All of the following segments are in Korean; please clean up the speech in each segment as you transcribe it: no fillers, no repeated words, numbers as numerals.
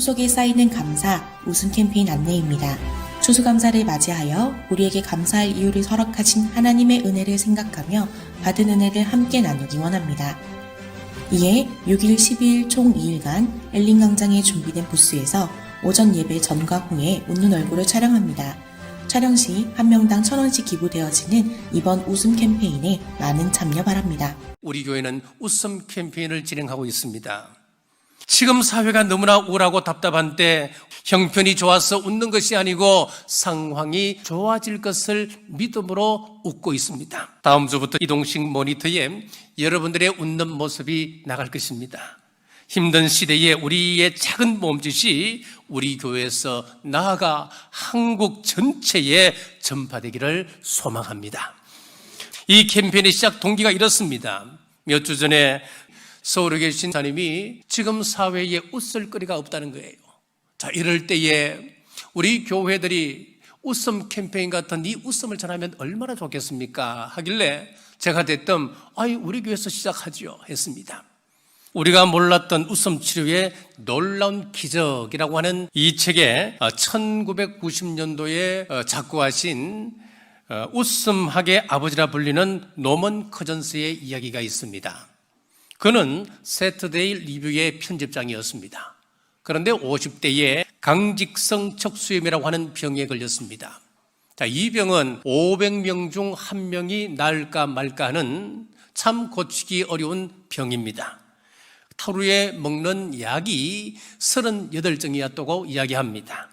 속에 쌓이는 감사, 웃음 캠페인 안내입니다. 추수감사를 맞이하여 우리에게 감사할 이유를 허락하신 하나님의 은혜를 생각하며 받은 은혜를 함께 나누기 원합니다. 이에 6일, 12일 총 2일간 엘링광장에 준비된 부스에서 오전 예배 전과 후에 웃는 얼굴을 촬영합니다. 촬영 시 한 명당 1,000원씩 기부되어지는 이번 웃음 캠페인에 많은 참여 바랍니다. 우리 교회는 웃음 캠페인을 진행하고 있습니다. 지금 사회가 너무나 우울하고 답답한 때 형편이 좋아서 웃는 것이 아니고 상황이 좋아질 것을 믿음으로 웃고 있습니다. 다음 주부터 이동식 모니터에 여러분들의 웃는 모습이 나갈 것입니다. 힘든 시대에 우리의 작은 몸짓이 우리 교회에서 나아가 한국 전체에 전파되기를 소망합니다. 이 캠페인의 시작 동기가 이렇습니다. 몇 주 전에 서울에 계신 자님이 지금 사회에 웃을 거리가 없다는 거예요. 자, 이럴 때에 우리 교회들이 웃음 캠페인 같은 이 웃음을 전하면 얼마나 좋겠습니까? 하길래 제가 대뜸 우리 교회에서 시작하죠 했습니다. 우리가 몰랐던 웃음 치료의 놀라운 기적이라고 하는 이 책에 1990년도에 작고하신 웃음학의 아버지라 불리는 노먼 커전스의 이야기가 있습니다. 그는 세터데이 리뷰의 편집장이었습니다. 그런데 50대에 강직성 척수염이라고 하는 병에 걸렸습니다. 자, 이 병은 500명 중 1명이 나을까 말까 하는 참 고치기 어려운 병입니다. 하루에 먹는 약이 38종이었다고 이야기합니다.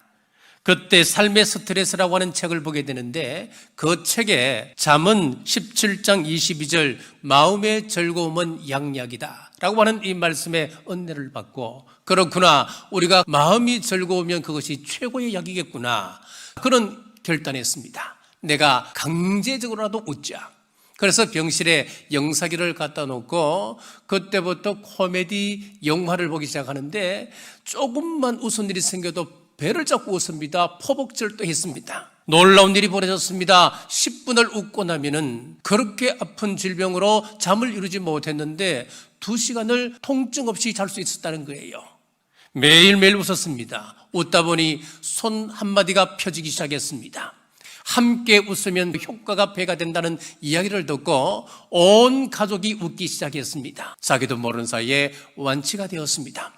그때 삶의 스트레스라고 하는 책을 보게 되는데 그 책에 잠언 17장 22절 마음의 즐거움은 양약이다 라고 하는 이 말씀에 은혜를 받고 그렇구나, 우리가 마음이 즐거우면 그것이 최고의 약이겠구나, 그런 결단했습니다. 내가 강제적으로라도 웃자. 그래서 병실에 영사기를 갖다 놓고 그때부터 코미디 영화를 보기 시작하는데 조금만 웃은 일이 생겨도 배를 잡고 웃습니다. 포복절도 했습니다. 놀라운 일이 벌어졌습니다. 10분을 웃고 나면은 그렇게 아픈 질병으로 잠을 이루지 못했는데 2시간을 통증 없이 잘 수 있었다는 거예요. 매일매일 웃었습니다. 웃다 보니 손 한마디가 펴지기 시작했습니다. 함께 웃으면 효과가 배가 된다는 이야기를 듣고 온 가족이 웃기 시작했습니다. 자기도 모르는 사이에 완치가 되었습니다.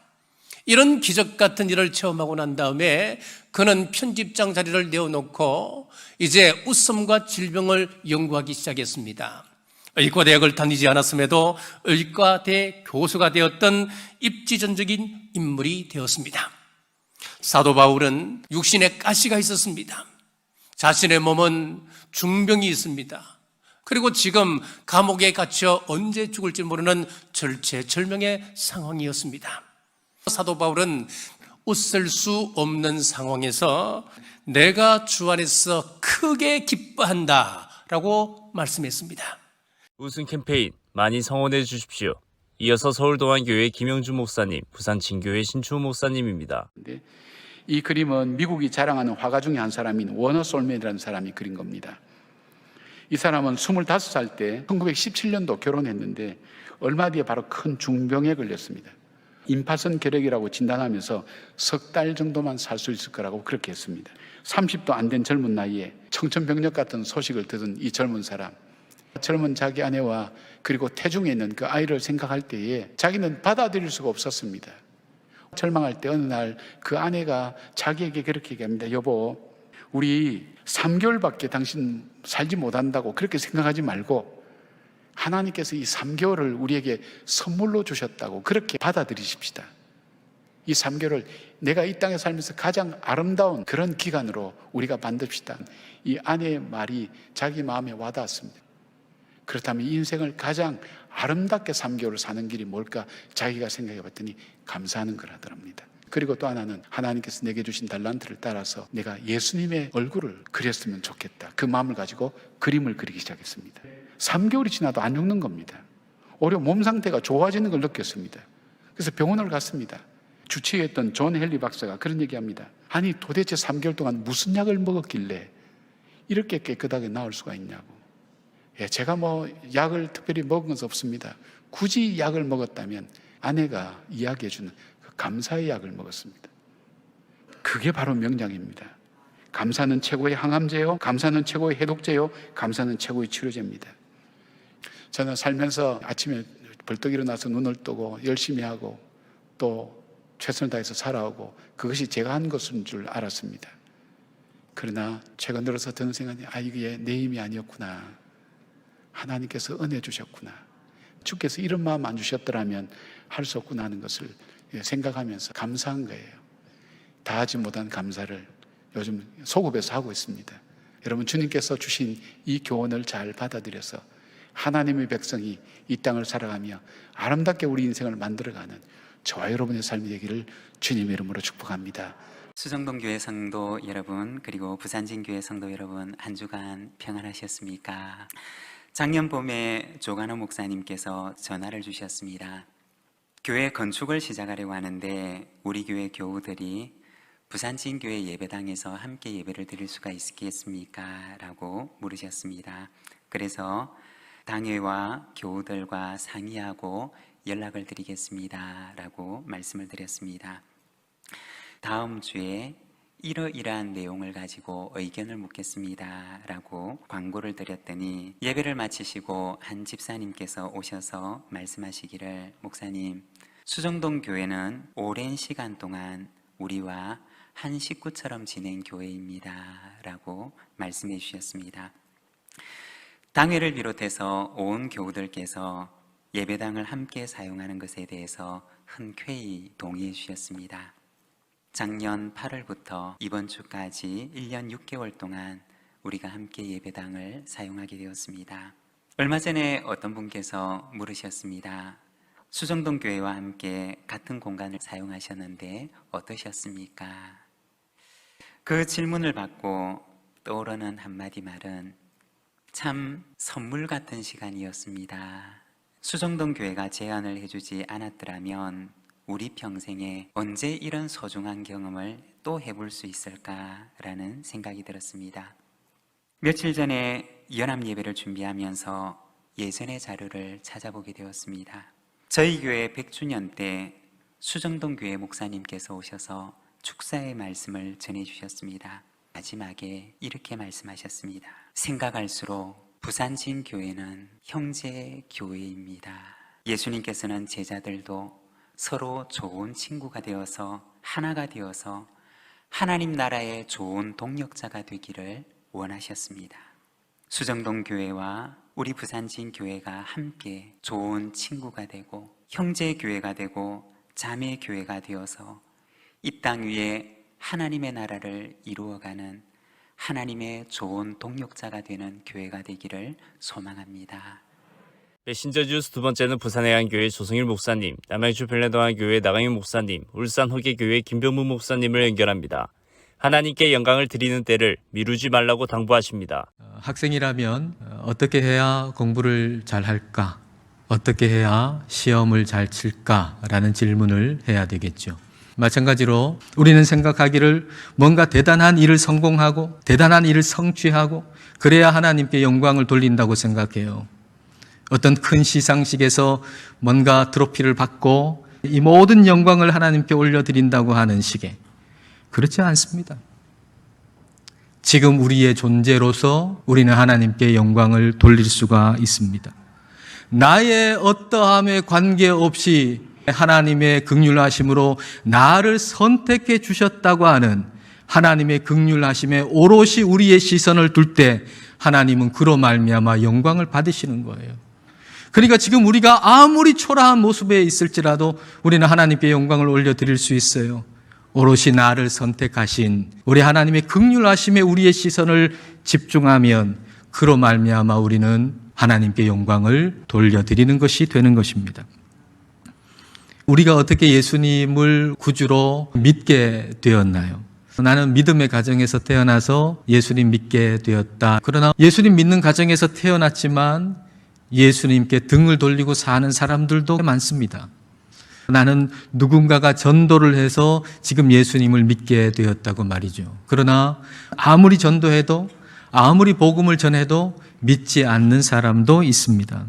이런 기적 같은 일을 체험하고 난 다음에 그는 편집장 자리를 내어놓고 이제 웃음과 질병을 연구하기 시작했습니다. 의과대학을 다니지 않았음에도 의과대 교수가 되었던 입지전적인 인물이 되었습니다. 사도 바울은 육신에 가시가 있었습니다. 자신의 몸은 중병이 있습니다. 그리고 지금 감옥에 갇혀 언제 죽을지 모르는 절체절명의 상황이었습니다. 사도 바울은 웃을 수 없는 상황에서 내가 주 안에서 크게 기뻐한다 라고 말씀했습니다. 웃음 캠페인 많이 성원해 주십시오. 이어서 서울동안교회 김영주 목사님, 부산진교회 신추 목사님입니다. 이 그림은 미국이 자랑하는 화가 중에 한 사람인 워너 솔맨이라는 사람이 그린 겁니다. 이 사람은 25살 때 1917년도 결혼했는데 얼마 뒤에 바로 큰 중병에 걸렸습니다. 임파선 결핵이라고 진단하면서 석 달 정도만 살 수 있을 거라고 그렇게 했습니다. 30도 안 된 젊은 나이에 청천벽력 같은 소식을 들은 이 젊은 사람, 젊은 자기 아내와 그리고 태중에 있는 그 아이를 생각할 때에 자기는 받아들일 수가 없었습니다. 절망할 때 어느 날 그 아내가 자기에게 그렇게 얘기합니다. 여보, 우리 3개월밖에 당신 살지 못한다고 그렇게 생각하지 말고 하나님께서 이 3개월을 우리에게 선물로 주셨다고 그렇게 받아들이십시다. 이 3개월을 내가 이 땅에 살면서 가장 아름다운 그런 기간으로 우리가 만듭시다. 이 아내의 말이 자기 마음에 와닿았습니다. 그렇다면 이 인생을 가장 아름답게 3개월을 사는 길이 뭘까 자기가 생각해 봤더니 감사하는 거라더랍니다. 그리고 또 하나는 하나님께서 내게 주신 달란트를 따라서 내가 예수님의 얼굴을 그렸으면 좋겠다. 그 마음을 가지고 그림을 그리기 시작했습니다. 3개월이 지나도 안 죽는 겁니다. 오히려 몸 상태가 좋아지는 걸 느꼈습니다. 그래서 병원을 갔습니다. 주치의였던 존 헨리 박사가 그런 얘기합니다. 아니 도대체 3개월 동안 무슨 약을 먹었길래 이렇게 깨끗하게 나을 수가 있냐고. 제가 약을 특별히 먹은 것은 없습니다. 굳이 약을 먹었다면 아내가 이야기해주는 그 감사의 약을 먹었습니다. 그게 바로 명량입니다. 감사는 최고의 항암제요, 감사는 최고의 해독제요, 감사는 최고의 치료제입니다. 저는 살면서 아침에 벌떡 일어나서 눈을 뜨고 열심히 하고 또 최선을 다해서 살아오고 그것이 제가 한 것인 줄 알았습니다. 그러나 최근 들어서 드는 생각이 이게 내 힘이 아니었구나. 하나님께서 은혜 주셨구나. 주께서 이런 마음 안 주셨더라면 할 수 없구나 하는 것을 생각하면서 감사한 거예요. 다하지 못한 감사를 요즘 소급해서 하고 있습니다. 여러분, 주님께서 주신 이 교훈을 잘 받아들여서 하나님의 백성이 이 땅을 살아가며 아름답게 우리 인생을 만들어가는 저와 여러분의 삶이 되기를 주님의 이름으로 축복합니다. 수정동교회 성도 여러분, 그리고 부산진교회 성도 여러분, 한 주간 평안하셨습니까? 작년 봄에 조관호 목사님께서 전화를 주셨습니다. 교회 건축을 시작하려고 하는데 우리 교회 교우들이 부산진교회 예배당에서 함께 예배를 드릴 수가 있겠습니까? 라고 물으셨습니다. 그래서 당회와 교우들과 상의하고 연락을 드리겠습니다 라고 말씀을 드렸습니다. 다음 주에 이러이러한 내용을 가지고 의견을 묻겠습니다 라고 광고를 드렸더니 예배를 마치시고 한 집사님께서 오셔서 말씀하시기를, 목사님, 수정동 교회는 오랜 시간 동안 우리와 한 식구처럼 지낸 교회입니다 라고 말씀해 주셨습니다. 당회를 비롯해서 온 교우들께서 예배당을 함께 사용하는 것에 대해서 흔쾌히 동의해 주셨습니다. 작년 8월부터 이번 주까지 1년 6개월 동안 우리가 함께 예배당을 사용하게 되었습니다. 얼마 전에 어떤 분께서 물으셨습니다. 수정동 교회와 함께 같은 공간을 사용하셨는데 어떠셨습니까? 그 질문을 받고 떠오르는 한마디 말은 참 선물 같은 시간이었습니다. 수정동 교회가 제안을 해주지 않았더라면 우리 평생에 언제 이런 소중한 경험을 또 해볼 수 있을까라는 생각이 들었습니다. 며칠 전에 연합 예배를 준비하면서 예전의 자료를 찾아보게 되었습니다. 저희 교회 100주년 때 수정동 교회 목사님께서 오셔서 축사의 말씀을 전해주셨습니다. 마지막에 이렇게 말씀하셨습니다. 생각할수록 부산진 교회는 형제 교회입니다. 예수님께서는 제자들도 서로 좋은 친구가 되어서 하나가 되어서 하나님 나라의 좋은 동력자가 되기를 원하셨습니다. 수정동 교회와 우리 부산진 교회가 함께 좋은 친구가 되고 형제 교회가 되고 자매 교회가 되어서 이 땅 위에 하나님의 나라를 이루어가는 하나님의 좋은 동력자가 되는 교회가 되기를 소망합니다. 메신저 주스 두 번째는 부산해안교회 조성일 목사님, 남양주 별내동안교회 나강윤 목사님, 울산 허계교회 김병무 목사님을 연결합니다. 하나님께 영광을 드리는 때를 미루지 말라고 당부하십니다. 학생이라면 어떻게 해야 공부를 잘 할까? 어떻게 해야 시험을 잘 칠까라는 질문을 해야 되겠죠. 마찬가지로 우리는 생각하기를 뭔가 대단한 일을 성공하고 대단한 일을 성취하고 그래야 하나님께 영광을 돌린다고 생각해요. 어떤 큰 시상식에서 뭔가 트로피를 받고 이 모든 영광을 하나님께 올려드린다고 하는 식의, 그렇지 않습니다. 지금 우리의 존재로서 우리는 하나님께 영광을 돌릴 수가 있습니다. 나의 어떠함에 관계없이 하나님의 긍휼하심으로 나를 선택해 주셨다고 하는 하나님의 긍휼하심에 오롯이 우리의 시선을 둘 때 하나님은 그로 말미암아 영광을 받으시는 거예요. 그러니까 지금 우리가 아무리 초라한 모습에 있을지라도 우리는 하나님께 영광을 올려드릴 수 있어요. 오롯이 나를 선택하신 우리 하나님의 긍휼하심에 우리의 시선을 집중하면 그로 말미암아 우리는 하나님께 영광을 돌려드리는 것이 되는 것입니다. 우리가 어떻게 예수님을 구주로 믿게 되었나요? 나는 믿음의 가정에서 태어나서 예수님 믿게 되었다. 그러나 예수님 믿는 가정에서 태어났지만 예수님께 등을 돌리고 사는 사람들도 많습니다. 나는 누군가가 전도를 해서 지금 예수님을 믿게 되었다고 말이죠. 그러나 아무리 전도해도 아무리 복음을 전해도 믿지 않는 사람도 있습니다.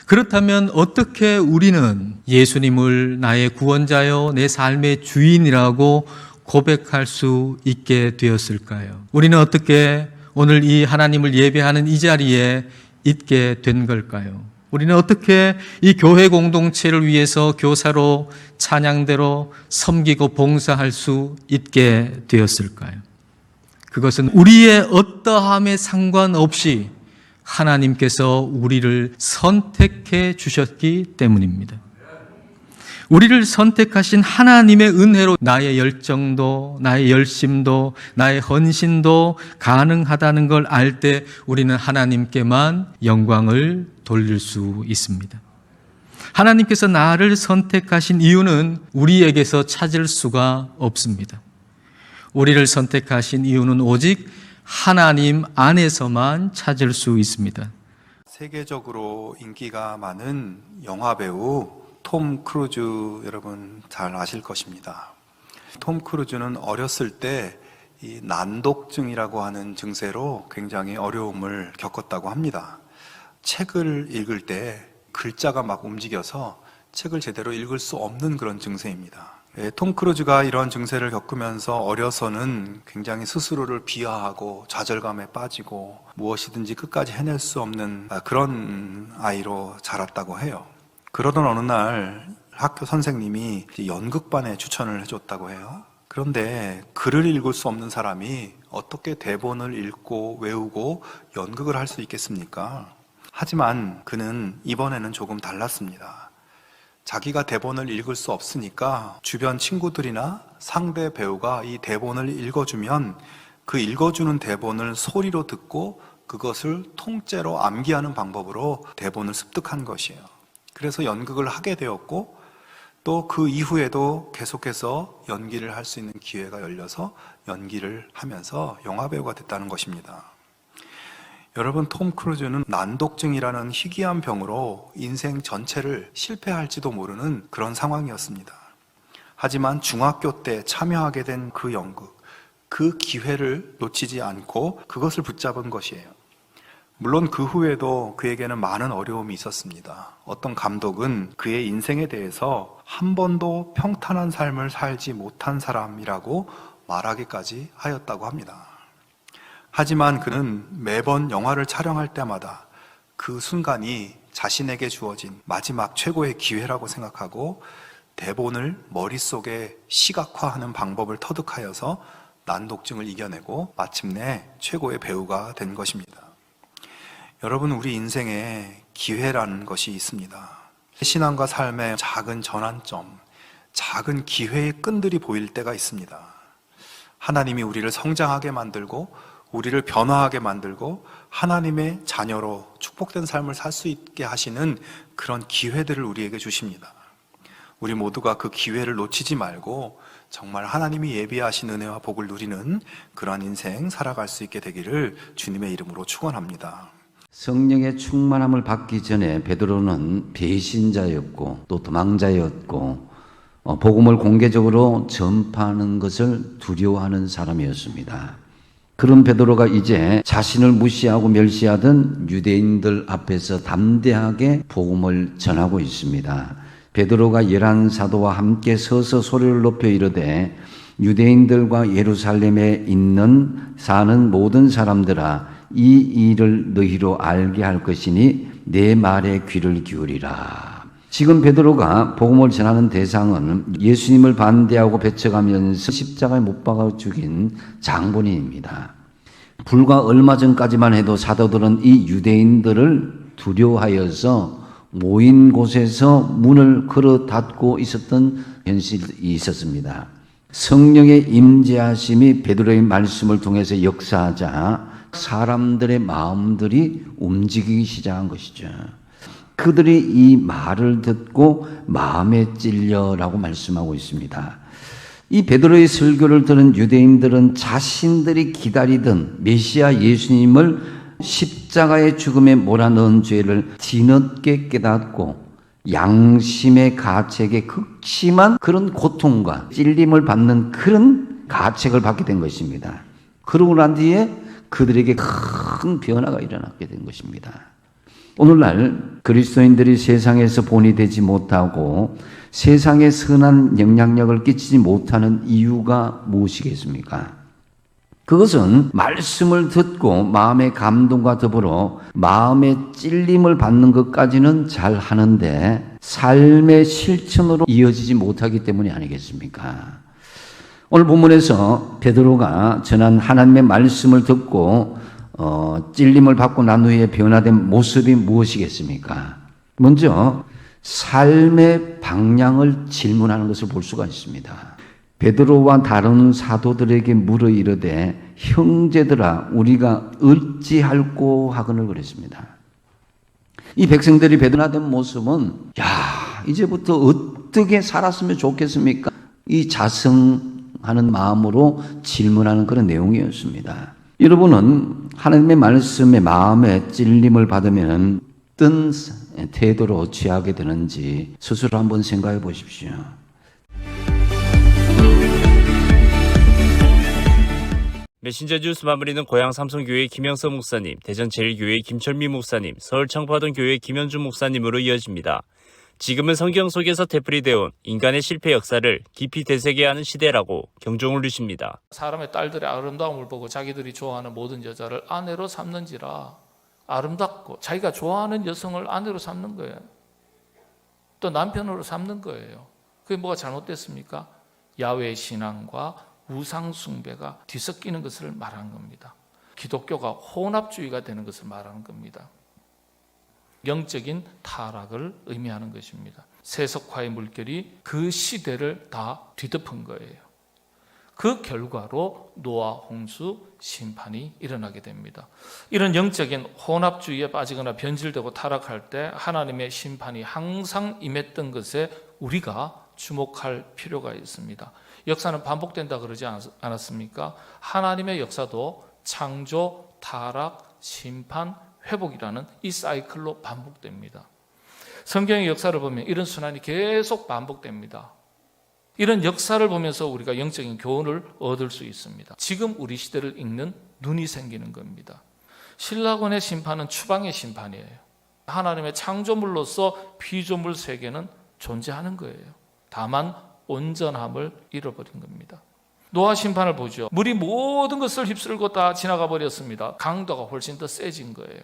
그렇다면 어떻게 우리는 예수님을 나의 구원자요 내 삶의 주인이라고 고백할 수 있게 되었을까요? 우리는 어떻게 오늘 이 하나님을 예배하는 이 자리에 있게 된 걸까요? 우리는 어떻게 이 교회 공동체를 위해서 교사로 찬양대로 섬기고 봉사할 수 있게 되었을까요? 그것은 우리의 어떠함에 상관없이 하나님께서 우리를 선택해 주셨기 때문입니다. 우리를 선택하신 하나님의 은혜로 나의 열정도, 나의 열심도, 나의 헌신도 가능하다는 걸 알 때 우리는 하나님께만 영광을 돌릴 수 있습니다. 하나님께서 나를 선택하신 이유는 우리에게서 찾을 수가 없습니다. 우리를 선택하신 이유는 오직 하나님 안에서만 찾을 수 있습니다. 세계적으로 인기가 많은 영화배우 톰 크루즈 여러분 잘 아실 것입니다. 톰 크루즈는 어렸을 때 이 난독증이라고 하는 증세로 굉장히 어려움을 겪었다고 합니다. 책을 읽을 때 글자가 막 움직여서 책을 제대로 읽을 수 없는 그런 증세입니다. 톰 크루즈가 이런 증세를 겪으면서 어려서는 굉장히 스스로를 비하하고 좌절감에 빠지고 무엇이든지 끝까지 해낼 수 없는 그런 아이로 자랐다고 해요. 그러던 어느 날 학교 선생님이 연극반에 추천을 해줬다고 해요. 그런데 글을 읽을 수 없는 사람이 어떻게 대본을 읽고 외우고 연극을 할 수 있겠습니까? 하지만 그는 이번에는 조금 달랐습니다. 자기가 대본을 읽을 수 없으니까 주변 친구들이나 상대 배우가 이 대본을 읽어주면 그 읽어주는 대본을 소리로 듣고 그것을 통째로 암기하는 방법으로 대본을 습득한 것이에요. 그래서 연극을 하게 되었고 또 그 이후에도 계속해서 연기를 할 수 있는 기회가 열려서 연기를 하면서 영화배우가 됐다는 것입니다. 여러분, 톰 크루즈는 난독증이라는 희귀한 병으로 인생 전체를 실패할지도 모르는 그런 상황이었습니다. 하지만 중학교 때 참여하게 된 그 연극, 그 기회를 놓치지 않고 그것을 붙잡은 것이에요. 물론 그 후에도 그에게는 많은 어려움이 있었습니다. 어떤 감독은 그의 인생에 대해서 한 번도 평탄한 삶을 살지 못한 사람이라고 말하기까지 하였다고 합니다. 하지만 그는 매번 영화를 촬영할 때마다 그 순간이 자신에게 주어진 마지막 최고의 기회라고 생각하고 대본을 머릿속에 시각화하는 방법을 터득하여서 난독증을 이겨내고 마침내 최고의 배우가 된 것입니다. 여러분, 우리 인생에 기회라는 것이 있습니다. 신앙과 삶의 작은 전환점, 작은 기회의 끈들이 보일 때가 있습니다. 하나님이 우리를 성장하게 만들고 우리를 변화하게 만들고 하나님의 자녀로 축복된 삶을 살 수 있게 하시는 그런 기회들을 우리에게 주십니다. 우리 모두가 그 기회를 놓치지 말고 정말 하나님이 예비하신 은혜와 복을 누리는 그러한 인생 살아갈 수 있게 되기를 주님의 이름으로 축원합니다. 성령의 충만함을 받기 전에 베드로는 배신자였고 또 도망자였고 복음을 공개적으로 전파하는 것을 두려워하는 사람이었습니다. 그런 베드로가 이제 자신을 무시하고 멸시하던 유대인들 앞에서 담대하게 복음을 전하고 있습니다. 베드로가 11사도와 함께 서서 소리를 높여 이르되 유대인들과 예루살렘에 사는 모든 사람들아 이 일을 너희로 알게 할 것이니 내 말에 귀를 기울이라. 지금 베드로가 복음을 전하는 대상은 예수님을 반대하고 배척하면서 십자가에 못 박아 죽인 장본인입니다. 불과 얼마 전까지만 해도 사도들은 이 유대인들을 두려워하여서 모인 곳에서 문을 걸어 닫고 있었던 현실이 있었습니다. 성령의 임재하심이 베드로의 말씀을 통해서 역사하자 사람들의 마음들이 움직이기 시작한 것이죠. 그들이 이 말을 듣고 마음에 찔려라고 말씀하고 있습니다. 이 베드로의 설교를 들은 유대인들은 자신들이 기다리던 메시아 예수님을 십자가의 죽음에 몰아넣은 죄를 뒤늦게 깨닫고 양심의 가책에 극심한 그런 고통과 찔림을 받는 그런 가책을 받게 된 것입니다. 그러고 난 뒤에 그들에게 큰 변화가 일어나게 된 것입니다. 오늘날 그리스도인들이 세상에서 본이 되지 못하고 세상에 선한 영향력을 끼치지 못하는 이유가 무엇이겠습니까? 그것은 말씀을 듣고 마음의 감동과 더불어 마음의 찔림을 받는 것까지는 잘 하는데 삶의 실천으로 이어지지 못하기 때문이 아니겠습니까? 오늘 본문에서 베드로가 전한 하나님의 말씀을 듣고 찔림을 받고 난 후에 변화된 모습이 무엇이겠습니까? 먼저 삶의 방향을 질문하는 것을 볼 수가 있습니다. 베드로와 다른 사도들에게 물어 이르되 형제들아 우리가 어찌할꼬 하거늘 그랬습니다. 이 백성들이 변화된 모습은 이제부터 어떻게 살았으면 좋겠습니까? 이 자성하는 마음으로 질문하는 그런 내용이었습니다. 여러분은 하나님의 말씀에 마음의 찔림을 받으면 어떤 태도로 취하게 되는지 스스로 한번 생각해 보십시오. 메신저 뉴스 마무리는 고양 삼성교회 김영서 목사님, 대전 제일교회 김철미 목사님, 서울 청파동교회 김현준 목사님으로 이어집니다. 지금은 성경 속에서 되풀이되어 인간의 실패 역사를 깊이 되새겨하는 시대라고 경종을 울리십니다. 사람의 딸들의 아름다움을 보고 자기들이 좋아하는 모든 여자를 아내로 삼는지라. 아름답고 자기가 좋아하는 여성을 아내로 삼는 거예요. 또 남편으로 삼는 거예요. 그게 뭐가 잘못됐습니까? 야훼 신앙과 우상 숭배가 뒤섞이는 것을 말하는 겁니다. 기독교가 혼합주의가 되는 것을 말하는 겁니다. 영적인 타락을 의미하는 것입니다. 세속화의 물결이 그 시대를 다 뒤덮은 거예요. 그 결과로 노아 홍수 심판이 일어나게 됩니다. 이런 영적인 혼합주의에 빠지거나 변질되고 타락할 때 하나님의 심판이 항상 임했던 것에 우리가 주목할 필요가 있습니다. 역사는 반복된다 그러지 않았습니까? 하나님의 역사도 창조, 타락, 심판, 회복이라는 이 사이클로 반복됩니다. 성경의 역사를 보면 이런 순환이 계속 반복됩니다. 이런 역사를 보면서 우리가 영적인 교훈을 얻을 수 있습니다. 지금 우리 시대를 읽는 눈이 생기는 겁니다. 신라권의 심판은 추방의 심판이에요. 하나님의 창조물로서 피조물 세계는 존재하는 거예요. 다만 온전함을 잃어버린 겁니다. 노아 심판을 보죠. 물이 모든 것을 휩쓸고 다 지나가 버렸습니다. 강도가 훨씬 더 세진 거예요.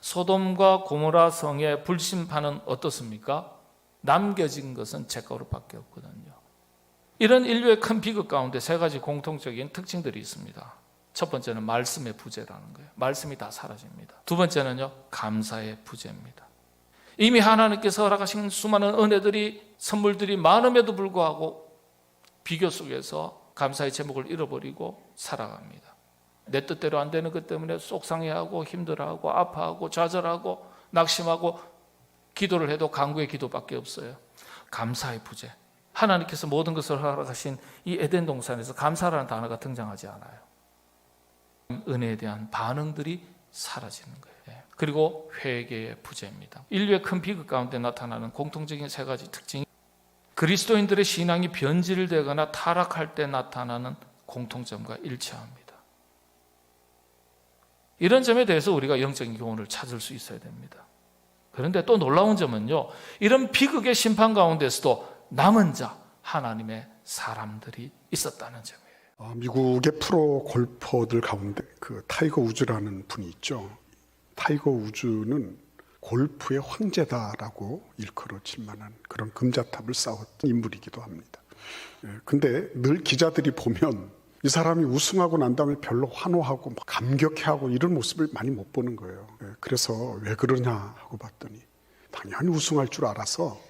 소돔과 고모라 성의 불심판은 어떻습니까? 남겨진 것은 잿가루밖에 없거든요. 이런 인류의 큰 비극 가운데 세 가지 공통적인 특징들이 있습니다. 첫 번째는 말씀의 부재라는 거예요. 말씀이 다 사라집니다. 두 번째는요, 감사의 부재입니다. 이미 하나님께서 허락하신 수많은 은혜들이, 선물들이 많음에도 불구하고 비교 속에서 감사의 제목을 잃어버리고 살아갑니다. 내 뜻대로 안 되는 것 때문에 속상해하고 힘들어하고 아파하고 좌절하고 낙심하고 기도를 해도 간구의 기도밖에 없어요. 감사의 부재. 하나님께서 모든 것을 허락하신 이 에덴 동산에서 감사라는 단어가 등장하지 않아요. 은혜에 대한 반응들이 사라지는 거예요. 그리고 회개의 부재입니다. 인류의 큰 비극 가운데 나타나는 공통적인 세 가지 특징이 그리스도인들의 신앙이 변질되거나 타락할 때 나타나는 공통점과 일치합니다. 이런 점에 대해서 우리가 영적인 교훈을 찾을 수 있어야 됩니다. 그런데 또 놀라운 점은요, 이런 비극의 심판 가운데서도 남은 자, 하나님의 사람들이 있었다는 점이에요. 미국의 프로 골퍼들 가운데 그 타이거 우즈라는 분이 있죠. 타이거 우즈는 골프의 황제다라고 일컬어질 만한 그런 금자탑을 쌓았던 인물이기도 합니다. 근데 늘 기자들이 보면 이 사람이 우승하고 난 다음에 별로 환호하고 감격해하고 이런 모습을 많이 못 보는 거예요. 그래서 왜 그러냐 하고 봤더니 당연히 우승할 줄 알아서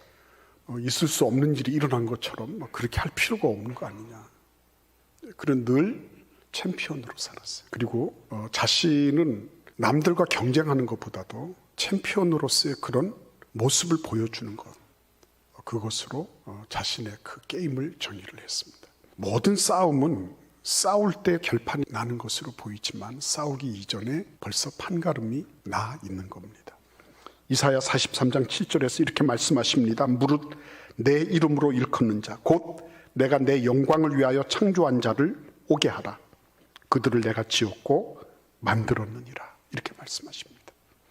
있을 수 없는 일이 일어난 것처럼 그렇게 할 필요가 없는 거 아니냐. 그런 늘 챔피언으로 살았어요. 그리고 자신은 남들과 경쟁하는 것보다도 챔피언으로서의 그런 모습을 보여주는 것, 그것으로 자신의 그 게임을 정의를 했습니다. 모든 싸움은 싸울 때 결판이 나는 것으로 보이지만 싸우기 이전에 벌써 판가름이 나 있는 겁니다. 이사야 43장 7절에서 이렇게 말씀하십니다. 무릇 내 이름으로 일컫는 자, 곧 내가 내 영광을 위하여 창조한 자를 오게 하라. 그들을 내가 지었고 만들었느니라. 이렇게 말씀하십니다.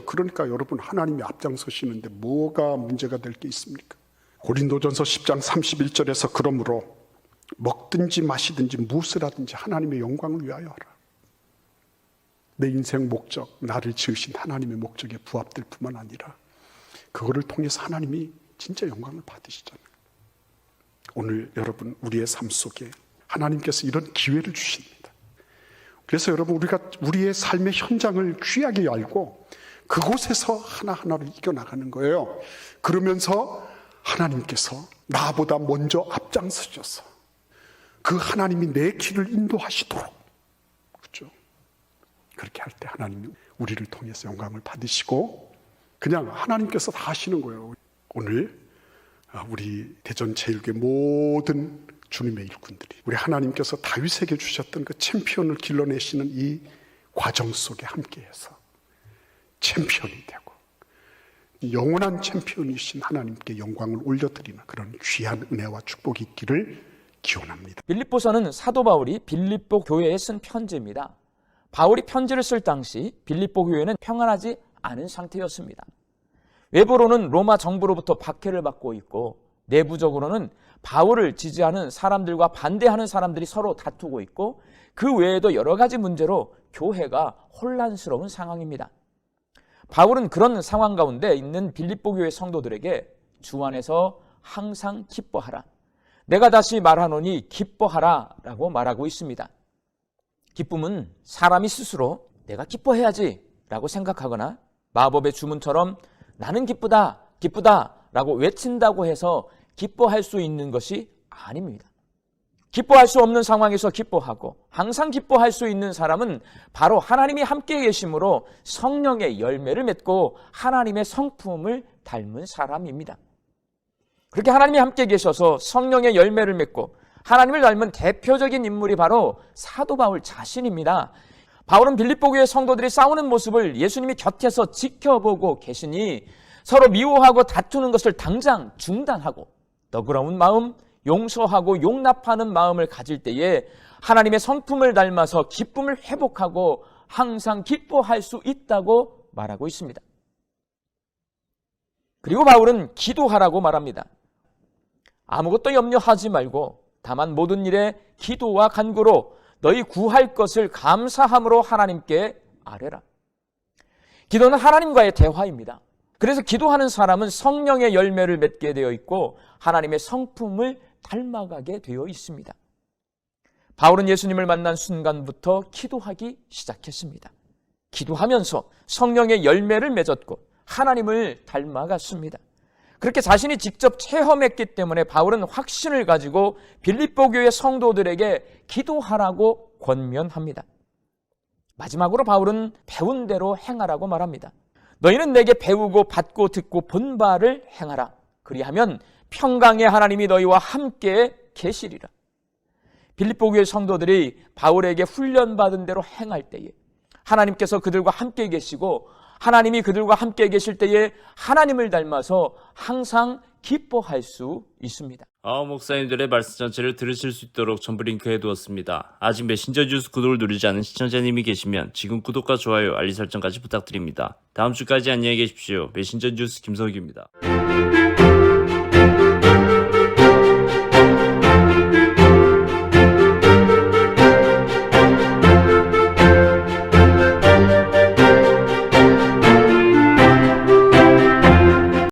그러니까 여러분, 하나님이 앞장서시는데 뭐가 문제가 될 게 있습니까? 고린도전서 10장 31절에서 그러므로 먹든지 마시든지 무엇을 하든지 하나님의 영광을 위하여 하라. 내 인생 목적, 나를 지으신 하나님의 목적에 부합될 뿐만 아니라 그거를 통해서 하나님이 진짜 영광을 받으시잖아요. 오늘 여러분, 우리의 삶 속에 하나님께서 이런 기회를 주십니다. 그래서 여러분, 우리가 우리의 삶의 현장을 귀하게 알고 그곳에서 하나하나를 이겨나가는 거예요. 그러면서 하나님께서 나보다 먼저 앞장서셔서 그 하나님이 내 길을 인도하시도록, 그렇죠? 그렇게 할 때 하나님이 우리를 통해서 영광을 받으시고 그냥 하나님께서 다 하시는 거예요. 오늘 우리 대전제일교회 모든 주님의 일꾼들이 우리 하나님께서 다윗에게 주셨던 그 챔피언을 길러내시는 이 과정 속에 함께해서 챔피언이 되고 영원한 챔피언이신 하나님께 영광을 올려드리는 그런 귀한 은혜와 축복이 있기를 기원합니다. 빌립보서는 사도 바울이 빌립보 교회에 쓴 편지입니다. 바울이 편지를 쓸 당시 빌립보 교회는 평안하지 않은 상태였습니다. 외부로는 로마 정부로부터 박해를 받고 있고 내부적으로는 바울을 지지하는 사람들과 반대하는 사람들이 서로 다투고 있고 그 외에도 여러 가지 문제로 교회가 혼란스러운 상황입니다. 바울은 그런 상황 가운데 있는 빌립보 교회 성도들에게 주 안에서 항상 기뻐하라. 내가 다시 말하노니 기뻐하라 라고 말하고 있습니다. 기쁨은 사람이 스스로 내가 기뻐해야지 라고 생각하거나 마법의 주문처럼 나는 기쁘다, 기쁘다 라고 외친다고 해서 기뻐할 수 있는 것이 아닙니다. 기뻐할 수 없는 상황에서 기뻐하고 항상 기뻐할 수 있는 사람은 바로 하나님이 함께 계심으로 성령의 열매를 맺고 하나님의 성품을 닮은 사람입니다. 그렇게 하나님이 함께 계셔서 성령의 열매를 맺고 하나님을 닮은 대표적인 인물이 바로 사도 바울 자신입니다. 바울은 빌립보 교회 성도들이 싸우는 모습을 예수님이 곁에서 지켜보고 계시니 서로 미워하고 다투는 것을 당장 중단하고 너그러운 마음, 용서하고 용납하는 마음을 가질 때에 하나님의 성품을 닮아서 기쁨을 회복하고 항상 기뻐할 수 있다고 말하고 있습니다. 그리고 바울은 기도하라고 말합니다. 아무것도 염려하지 말고 다만 모든 일에 기도와 간구로 너희 구할 것을 감사함으로 하나님께 아뢰라. 기도는 하나님과의 대화입니다. 그래서 기도하는 사람은 성령의 열매를 맺게 되어 있고 하나님의 성품을 닮아가게 되어 있습니다. 바울은 예수님을 만난 순간부터 기도하기 시작했습니다. 기도하면서 성령의 열매를 맺었고 하나님을 닮아갔습니다. 그렇게 자신이 직접 체험했기 때문에 바울은 확신을 가지고 빌립보 교회 성도들에게 기도하라고 권면합니다. 마지막으로 바울은 배운 대로 행하라고 말합니다. 너희는 내게 배우고 받고 듣고 본 바를 행하라. 그리하면 평강의 하나님이 너희와 함께 계시리라. 빌립보 교회 성도들이 바울에게 훈련받은 대로 행할 때에 하나님께서 그들과 함께 계시고 하나님이 그들과 함께 계실 때에 하나님을 닮아서 항상 기뻐할 수 있습니다. 목사님들의 말씀 전체를 들으실 수 있도록 전부 링크해 두었습니다. 아직 메신저 뉴스 구독을 누르지 않은 시청자님이 계시면 지금 구독과 좋아요, 알림 설정까지 부탁드립니다. 다음 주까지 안녕히 계십시오. 메신저 뉴스 김석규입니다.